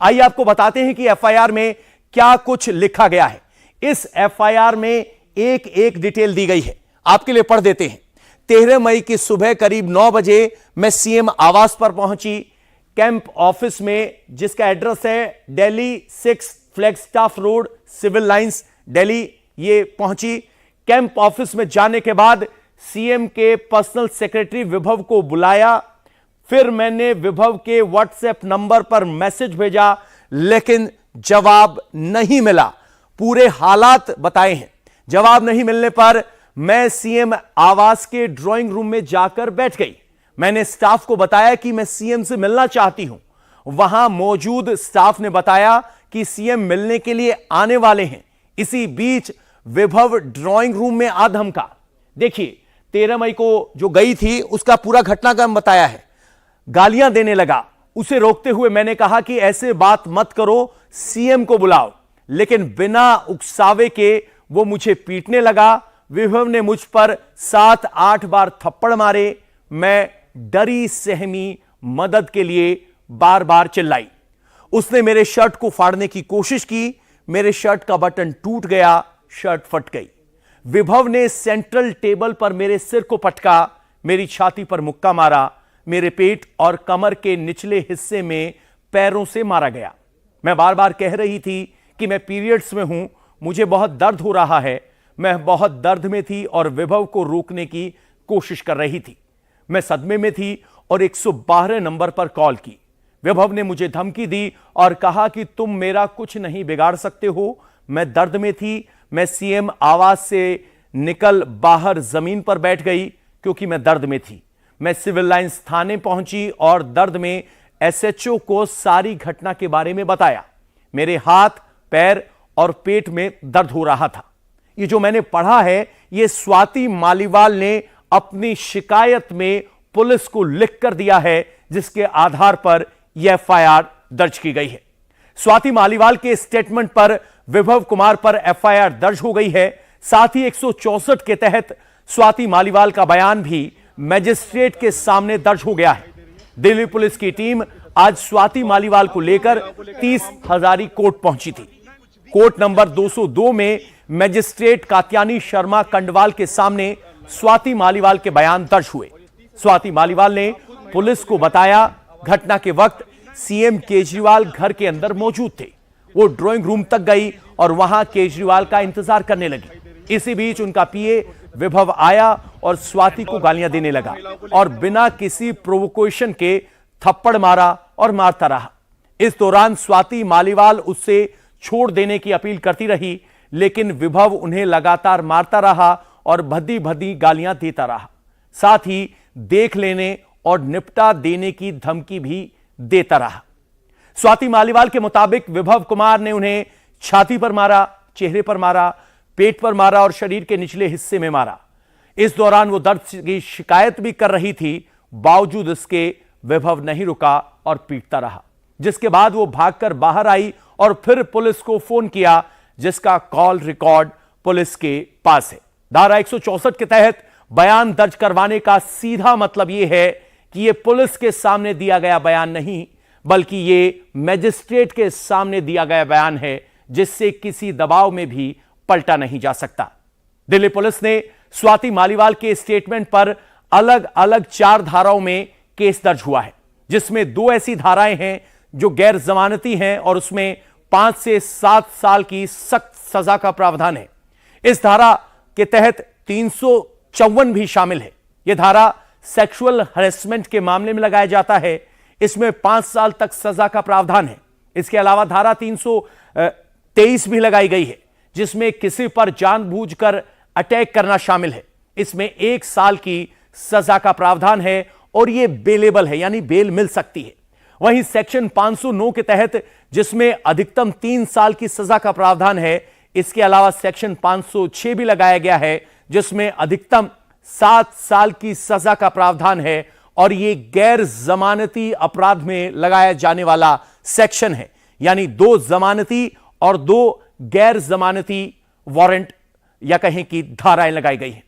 आइए आपको बताते हैं कि एफआईआर में क्या कुछ लिखा गया है। इस एफआईआर में एक एक डिटेल दी गई है, आपके लिए पढ़ देते हैं। 13 मई की सुबह करीब 9 बजे मैं सीएम आवास पर पहुंची, कैंप ऑफिस में, जिसका एड्रेस है Delhi 6 Flagstaff Road, Civil Lines, Delhi. ये पहुंची। कैंप ऑफिस में जाने के बाद सीएम के पर्सनल सेक्रेटरी विभव को बुलाया। फिर मैंने विभव के व्हाट्सएप नंबर पर मैसेज भेजा, लेकिन जवाब नहीं मिला। पूरे हालात बताए हैं। जवाब नहीं मिलने पर मैं सीएम आवास के ड्राइंग रूम में जाकर बैठ गई। मैंने स्टाफ को बताया कि मैं सीएम से मिलना चाहती हूं। वहां मौजूद स्टाफ ने बताया कि सीएम मिलने के लिए आने वाले हैं। इसी बीच विभव ड्राइंग रूम में आ धमका। देखिए, 13 मई को जो गई थी उसका पूरा घटनाक्रम बताया है। गालियां देने लगा। उसे रोकते हुए मैंने कहा कि ऐसे बात मत करो, सीएम को बुलाओ, लेकिन बिना उकसावे के वो मुझे पीटने लगा। विभव ने मुझ पर 7-8 बार थप्पड़ मारे। मैं डरी सहमी मदद के लिए बार बार चिल्लाई। उसने मेरे शर्ट को फाड़ने की कोशिश की। मेरे शर्ट का बटन टूट गया, शर्ट फट गई। विभव ने सेंट्रल टेबल पर मेरे सिर को पटका, मेरी छाती पर मुक्का मारा। मेरे पेट और कमर के निचले हिस्से में पैरों से मारा गया। मैं बार बार कह रही थी कि मैं पीरियड्स में हूं, मुझे बहुत दर्द हो रहा है। मैं बहुत दर्द में थी और विभव को रोकने की कोशिश कर रही थी। मैं सदमे में थी और 112 नंबर पर कॉल की। विभव ने मुझे धमकी दी और कहा कि तुम मेरा कुछ नहीं बिगाड़ सकते हो। मैं दर्द में थी। मैं सीएम आवास से निकल बाहर जमीन पर बैठ गई क्योंकि मैं दर्द में थी। मैं सिविल लाइंस थाने पहुंची और दर्द में एसएचओ को सारी घटना के बारे में बताया। मेरे हाथ, पैर और पेट में दर्द हो रहा था। ये जो मैंने पढ़ा है, ये स्वाति मालीवाल ने अपनी शिकायत में पुलिस को लिख कर दिया है, जिसके आधार पर यह एफआईआर दर्ज की गई है। स्वाति मालीवाल के स्टेटमेंट पर विभव कुमार पर एफआईआर दर्ज हो गई है। साथ ही 164 के तहत स्वाति मालीवाल का बयान भी मजिस्ट्रेट के सामने दर्ज हो गया है। दिल्ली पुलिस की टीम आज स्वाति मालीवाल को लेकर 30 हजारी कोर्ट पहुंची थी। कोर्ट नंबर 202 में मजिस्ट्रेट कात्यानी शर्मा कंडवाल के सामने स्वाति मालीवाल के बयान दर्ज हुए। स्वाति मालीवाल ने पुलिस को बताया, घटना के वक्त सीएम केजरीवाल घर के अंदर मौजूद थे। वो ड्राइंग रूम तक गई और वहां केजरीवाल का इंतजार करने लगी। इसी बीच उनका पीए विभव आया और स्वाति को गालियां देने लगा और बिना किसी प्रोवोकेशन के थप्पड़ मारा और मारता रहा। इस दौरान स्वाति मालीवाल उससे छोड़ देने की अपील करती रही, लेकिन विभव उन्हें लगातार मारता रहा और भद्दी भद्दी गालियां देता रहा। साथ ही देख लेने और निपटा देने की धमकी भी देता रहा। स्वाति मालीवाल के मुताबिक विभव कुमार ने उन्हें छाती पर मारा, चेहरे पर मारा, पेट पर मारा और शरीर के निचले हिस्से में मारा। इस दौरान वो दर्द की शिकायत भी कर रही थी। बावजूद इसके विभव नहीं रुका और पीटता रहा, जिसके बाद वो भागकर बाहर आई और फिर पुलिस को फोन किया, जिसका कॉल रिकॉर्ड पुलिस के पास है। धारा 164 के तहत बयान दर्ज करवाने का सीधा मतलब यह है कि यह पुलिस के सामने दिया गया बयान नहीं, बल्कि यह मजिस्ट्रेट के सामने दिया गया बयान है, जिससे किसी दबाव में भी पलटा नहीं जा सकता। दिल्ली पुलिस ने स्वाति मालीवाल के स्टेटमेंट पर अलग अलग 4 धाराओं में केस दर्ज हुआ है, जिसमें 2 ऐसी धाराएं हैं जो गैर जमानती हैं और उसमें 5 से 7 साल की सख्त सजा का प्रावधान है। इस धारा के तहत 354 भी शामिल है। यह धारा सेक्सुअल हैरेसमेंट के मामले में लगाया जाता है। इसमें 5 साल तक सजा का प्रावधान है। इसके अलावा धारा 323 भी लगाई गई है, जिसमें किसी पर जानबूझकर अटैक करना शामिल है। इसमें 1 साल की सजा का प्रावधान है और यह बेलेबल है, यानी बेल मिल सकती है। वहीं सेक्शन 509 के तहत, जिसमें अधिकतम 3 साल की सजा का प्रावधान है, इसके अलावा सेक्शन 506 भी लगाया गया है, जिसमें अधिकतम 7 साल की सजा का प्रावधान है और यह गैर जमानती अपराध में लगाया जाने वाला सेक्शन है, यानी 2 जमानती और 2 गैर जमानती वारंट या कहें कि धाराएं लगाई गई हैं।